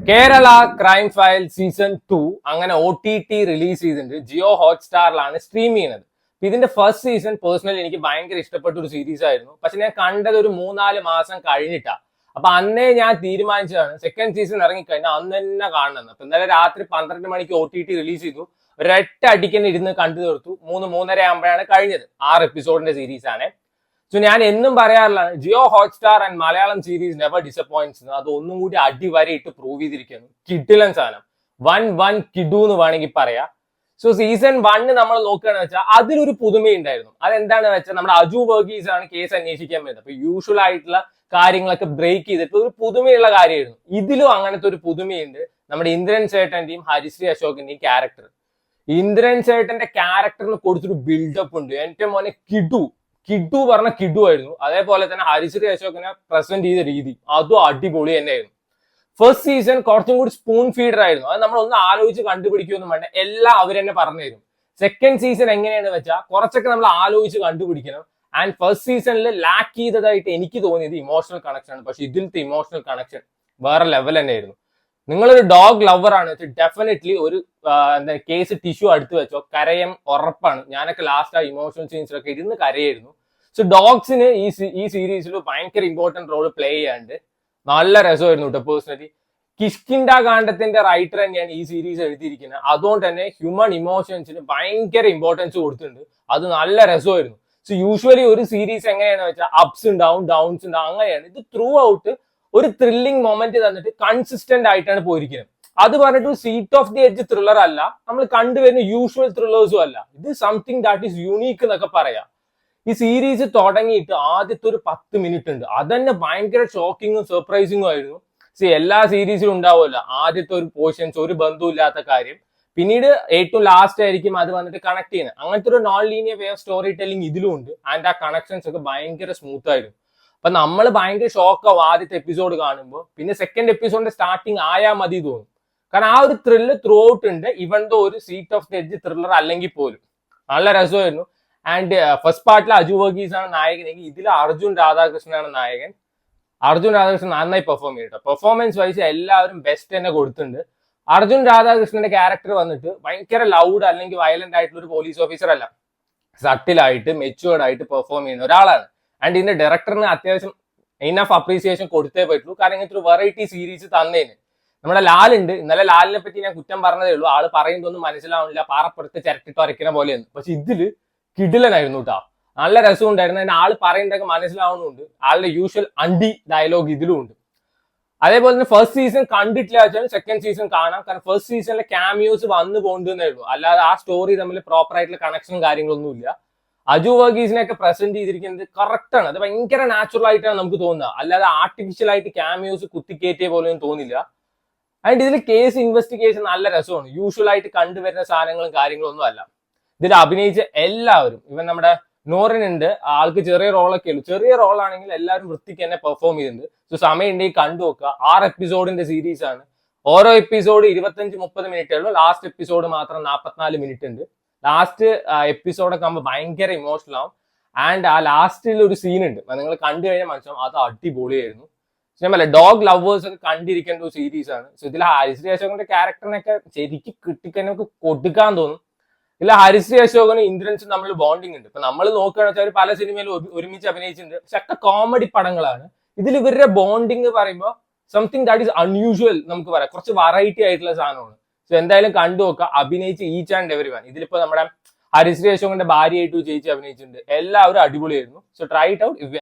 Kerala crime file season 2 അങ്ങനെ OTT release ചെയ്തിട്ടുണ്ട്. Jio ഹോട്ട്സ്റ്റാറിലാണ് stream ചെയ്യുന്നത്. ഇതിന്റെ ഫസ്റ്റ് സീസൺ പേഴ്സണലി എനിക്ക് ഭയങ്കര ഇഷ്ടപ്പെട്ട ഒരു സീരീസ് ആയിരുന്നു. പക്ഷെ ഞാൻ കണ്ടത് ഒരു 3-4 മാസം കഴിഞ്ഞിട്ടാ. അപ്പൊ അന്നേ ഞാൻ തീരുമാനിച്ചതാണ് സെക്കൻഡ് സീസൺ ഇറങ്ങിക്കഴിഞ്ഞാൽ അന്ന് തന്നെ കാണണമെന്ന്. അപ്പൊ ഇന്നലെ രാത്രി 12 മണിക്ക് OTT റിലീസ് ചെയ്തു. ഒരൊറ്റ അടിക്കന്നെ ഇരുന്ന് കണ്ടു തീർത്തു. 3-3:30 ആകുമ്പോഴാണ് കഴിഞ്ഞത്. 6 എപ്പിസോഡിന്റെ സീരീസ് ആണ്. സോ ഞാൻ എന്നും പറയാറുള്ളതാണ്, Jio Hotstar and Malayalam series never disappoints. അത് ഒന്നും കൂടി അടിവരെ ഇട്ട് പ്രൂവ് ചെയ്തിരിക്കുന്നു. കിഡിലൻ സാധനം, വൺ കിഡു എന്ന് വേണമെങ്കിൽ പറയാം. സോ സീസൺ 1 നമ്മൾ നോക്കുകയാണെന്ന് വെച്ചാൽ അതിലൊരു പുതുമയുണ്ടായിരുന്നു. അതെന്താണെന്ന് വെച്ചാൽ നമ്മുടെ അജു വർഗീസ് ആണ് കേസ് അന്വേഷിക്കാൻ വരുന്നത്. അപ്പൊ യൂഷ്വൽ ആയിട്ടുള്ള കാര്യങ്ങളൊക്കെ ബ്രേക്ക് ചെയ്തിട്ട് ഒരു പുതുമയുള്ള കാര്യമായിരുന്നു. ഇതിലും അങ്ങനത്തെ ഒരു പുതുമയുണ്ട്. നമ്മുടെ ഇന്ദ്രൻ ചേട്ടന്റെയും ഹരിശ്രീ അശോകിന്റെയും ക്യാരക്ടർ. ഇന്ദ്രൻ ചേട്ടന്റെ ക്യാരക്ടറിന് കൊടുത്തൊരു ബിൽഡപ്പ് ഉണ്ട്. എന്റെ മോനെ കിഡു പറഞ്ഞ കിഡു ആയിരുന്നു. അതേപോലെ തന്നെ ഹരിശ്രീ അശോകനെ പ്രസന്റ് ചെയ്ത രീതി അതും അടിപൊളി തന്നെയായിരുന്നു. ഫസ്റ്റ് സീസൺ കുറച്ചും കൂടി സ്പൂൺ ഫീഡർ ആയിരുന്നു. അത് നമ്മൾ ഒന്ന് ആലോചിച്ച് കണ്ടുപിടിക്കുമെന്നും വേണ്ട, എല്ലാം അവർ തന്നെ പറഞ്ഞു തരും. സെക്കൻഡ് സീസൺ എങ്ങനെയാണെന്ന് വെച്ചാൽ കുറച്ചൊക്കെ നമ്മൾ ആലോചിച്ച് കണ്ടുപിടിക്കണം. ആൻഡ് ഫസ്റ്റ് സീസണിൽ ലാക്ക് ചെയ്തതായിട്ട് എനിക്ക് തോന്നിയത് ഇമോഷണൽ കണക്ഷൻ ആണ്. പക്ഷെ ഇതിലത്തെ ഇമോഷണൽ കണക്ഷൻ വേറെ ലെവൽ തന്നെയായിരുന്നു. നിങ്ങളൊരു ഡോഗ് ലവർ ആണ് വെച്ചാൽ ഡെഫിനറ്റ്ലി ഒരു എന്താ കേസ് ടിഷ്യൂ അടുത്ത് വെച്ചോ, കരയം ഉറപ്പാണ്. ഞാനൊക്കെ ലാസ്റ്റ് ആ ഇമോഷണൽ സീൻസിലൊക്കെ ഇരുന്ന് കരയായിരുന്നു. സോ ഡോഗ്സിന് ഈ സീരീസിൽ ഭയങ്കര ഇമ്പോർട്ടന്റ് റോൾ പ്ലേ ചെയ്യാണ്ട് നല്ല രസമായിരുന്നു കേട്ടോ. പേഴ്സണലി കിഷ്കിൻഡ കാണ്ഡത്തിന്റെ റൈറ്റർ തന്നെയാണ് ഈ സീരീസ് എഴുതിയിരിക്കുന്നത്. അതുകൊണ്ട് തന്നെ ഹ്യൂമൻ ഇമോഷൻസിന് ഭയങ്കര ഇമ്പോർട്ടൻസ് കൊടുത്തിട്ടുണ്ട്. അത് നല്ല രസമായിരുന്നു. സോ യൂഷ്വലി ഒരു സീരീസ് എങ്ങനെയാണെന്ന് വെച്ചാൽ അപ്സ് ഉണ്ടാവും, ഡൗൺസ് ഉണ്ടാവും, അങ്ങനെയാണ്. ഇത് ത്രൂ ഔട്ട് ഒരു ത്രില്ലിംഗ് മൊമെന്റ് തന്നിട്ട് കൺസിസ്റ്റന്റ് ആയിട്ടാണ് പോയിരിക്കുന്നത്. അത് പറഞ്ഞിട്ട് seat of the edge thriller അല്ല, നമ്മൾ കണ്ടുവരുന്ന യൂഷ്വൽ ത്രില്ലേഴ്സും അല്ല. ഇത് സംതിങ് ദാറ്റ് ഈസ് യൂണീക്ക് എന്നൊക്കെ പറയാം. ഈ സീരീസ് തുടങ്ങിയിട്ട് ആദ്യത്തെ ഒരു 10 മിനിറ്റ് ഉണ്ട്, അതന്നെ ഭയങ്കര ഷോക്കിങ്ങും സർപ്രൈസിങ്ങും ആയിരുന്നു. എല്ലാ സീരീസിലും ഉണ്ടാവുമല്ലോ ആദ്യത്തെ ഒരു പോർഷൻസ് ഒരു ബന്ധമില്ലാത്ത കാര്യം, പിന്നീട് ഏറ്റവും ലാസ്റ്റ് ആയിരിക്കും അത് വന്നിട്ട് കണക്ട് ചെയ്യുന്നത്. അങ്ങനത്തെ ഒരു non linear way of story telling ഇതിലും ഉണ്ട്. ആൻഡ് ആ കണക്ഷൻസ് ഒക്കെ ഭയങ്കര സ്മൂത്ത് ആയിരുന്നു. അപ്പൊ നമ്മൾ ഭയങ്കര ഷോക്കാവും ആദ്യത്തെ എപ്പിസോഡ് കാണുമ്പോൾ. പിന്നെ സെക്കൻഡ് എപ്പിസോഡിന്റെ സ്റ്റാർട്ടിങ് ആയാൽ മതി തോന്നും. കാരണം ആ ഒരു ത്രില്ല് ത്രൂ ഔട്ട് ഉണ്ട്, ഇവൻ ദോ ഒരു seat of the edge thriller അല്ലെങ്കിൽ പോലും. നല്ല രസമായിരുന്നു. ആൻഡ് ഫസ്റ്റ് പാർട്ടിൽ അജു വർഗീസ് ആണ് നായകനെങ്കിൽ ഇതിൽ അർജുൻ രാധാകൃഷ്ണനാണ് നായകൻ. അർജുൻ രാധാകൃഷ്ണൻ നന്നായി പെർഫോം ചെയ്തിട്ടോ. പെർഫോമൻസ് വൈസ് എല്ലാവരും ബെസ്റ്റ് തന്നെ കൊടുത്തിട്ടുണ്ട്. അർജുൻ രാധാകൃഷ്ണന്റെ ക്യാരക്ടർ വന്നിട്ട് ഭയങ്കര ലൗഡ് അല്ലെങ്കിൽ വയലന്റ് ആയിട്ടുള്ള ഒരു പോലീസ് ഓഫീസർ അല്ല, സട്ടിലായിട്ട് മെച്ചുവേർഡ് ആയിട്ട് പെർഫോം ചെയ്യുന്ന ഒരാളാണ്. ആൻഡ് ഇതിന്റെ ഡയറക്ടറിന് അത്യാവശ്യം ഇനഫ് അപ്രീസിയേഷൻ കൊടുത്തേ പറ്റുള്ളൂ. കാരണം ഇങ്ങനത്തെ ഒരു വെറൈറ്റി സീരീസ് തന്നേന്. നമ്മുടെ ലാലുണ്ട്, ഇന്നലെ ലാലിനെ പറ്റി ഞാൻ കുറ്റം പറഞ്ഞതേ ഉള്ളൂ. ആള് പറയുന്നതൊന്നും മനസ്സിലാവുന്നില്ല, പാറപ്പുറത്ത് ചിരട്ടിട്ട് വരയ്ക്കുന്ന പോലെയാണ്. പക്ഷെ ഇതില് കിടിലനായിരുന്നു കേട്ടോ. നല്ല രസം ഉണ്ടായിരുന്നു. അതിന് ആള് പറയുന്നതൊക്കെ മനസ്സിലാവുന്നുണ്ട്. ആളുടെ യൂഷ്വൽ അണ്ടി ഡയലോഗ് ഇതിലും ഉണ്ട്. അതേപോലെ തന്നെ ഫസ്റ്റ് സീസൺ കണ്ടിട്ടില്ല വെച്ചാൽ സെക്കൻഡ് സീസൺ കാണാം. കാരണം ഫസ്റ്റ് സീസണിലെ ക്യാമിയോസ് വന്നു പോകേണ്ടതേ ഉള്ളൂ, അല്ലാതെ ആ സ്റ്റോറി തമ്മിൽ പ്രോപ്പർ ആയിട്ടുള്ള കണക്ഷനും കാര്യങ്ങളൊന്നും ഇല്ല. അജു വർഗീസിനെയൊക്കെ പ്രസന്റ് ചെയ്തിരിക്കുന്നത് കറക്റ്റ് ആണ്. അത് ഭയങ്കര നാച്ചുറൽ ആയിട്ടാണ് നമുക്ക് തോന്നുന്നത്, അല്ലാതെ ആർട്ടിഫിഷ്യൽ ആയിട്ട് ക്യാമിയോസ് കുത്തിക്കയറ്റിയ പോലെയൊന്നും തോന്നില്ല. അതിന്റെ ഇതിൽ കേസ് ഇൻവെസ്റ്റിഗേഷൻ നല്ല രസമാണ്. യൂഷ്വൽ ആയിട്ട് കണ്ടുവരുന്ന സാധനങ്ങളും കാര്യങ്ങളും ഒന്നും അല്ല. ഇതിൽ അഭിനയിച്ച എല്ലാവരും, ഇവൻ നമ്മുടെ നോറിൻ ഉണ്ട്, ആൾക്ക് ചെറിയ റോളൊക്കെ ഉള്ളൂ. ചെറിയ റോളാണെങ്കിൽ എല്ലാവരും വൃത്തിക്ക് തന്നെ പെർഫോം ചെയ്തിട്ടുണ്ട്. സോ സമയം ഉണ്ടെങ്കിൽ കണ്ടു നോക്കുക. 6 എപ്പിസോഡിന്റെ സീരീസ് ആണ്. ഓരോ എപ്പിസോഡ് 25-30 മിനിറ്റേ ഉള്ളൂ. ലാസ്റ്റ് എപ്പിസോഡ് മാത്രം 44 മിനിറ്റ് ഉണ്ട്. ലാസ്റ്റ് എപ്പിസോഡൊക്കെ ആകുമ്പോൾ ഭയങ്കര ഇമോഷണൽ ആവും. ആൻഡ് ആ ലാസ്റ്റിൽ ഒരു സീൻ ഉണ്ട്, നിങ്ങൾ കണ്ടു കഴിഞ്ഞാൽ മനസ്സിലാവും അത് അടിപൊളിയായിരുന്നു. ഞാൻ ഡോഗ് ലവേഴ്സ് ഒക്കെ കണ്ടിരിക്കേണ്ട ഒരു സീരീസ് ആണ്. സോ ഇതിൽ ഹരിശ്രീ അശോകന്റെ ക്യാരക്ടറിനൊക്കെ ശരിക്കും കിട്ടിക്കഴിഞ്ഞാൽ കൊടുക്കാൻ തോന്നും. ഇല്ല, ഹരിശ്രീ അശോകനും ഇന്ദ്രൻസും തമ്മിൽ ബോണ്ടിങ് ഉണ്ട്. ഇപ്പൊ നമ്മൾ നോക്കുകയാണെന്ന് വെച്ചാൽ പല സിനിമയിലും ഒരുമിച്ച് അഭിനയിച്ചിട്ടുണ്ട്. പക്ഷെ ഒക്കെ കോമഡി പടങ്ങളാണ്. ഇതിൽ ഇവരുടെ ബോണ്ടിങ് പറയുമ്പോൾ സംതിങ് ദാറ്റ് ഈസ് അൺയൂഷ്വൽ നമുക്ക് പറയാം. കുറച്ച് വെറൈറ്റി ആയിട്ടുള്ള സാധനമാണ്. സോ എന്തായാലും കണ്ടു നോക്കുക. അഭിനയിച്ച് ഈച്ച് ആൻഡ് എവരി വൺ. ഇതിലിപ്പോ നമ്മുടെ ഹരിശ്രീ അശോകന്റെ ഭാര്യയായിട്ട് ചേച്ചി അഭിനയിച്ചിട്ടുണ്ട്. എല്ലാവരും അടിപൊളിയായിരുന്നു. So try it out.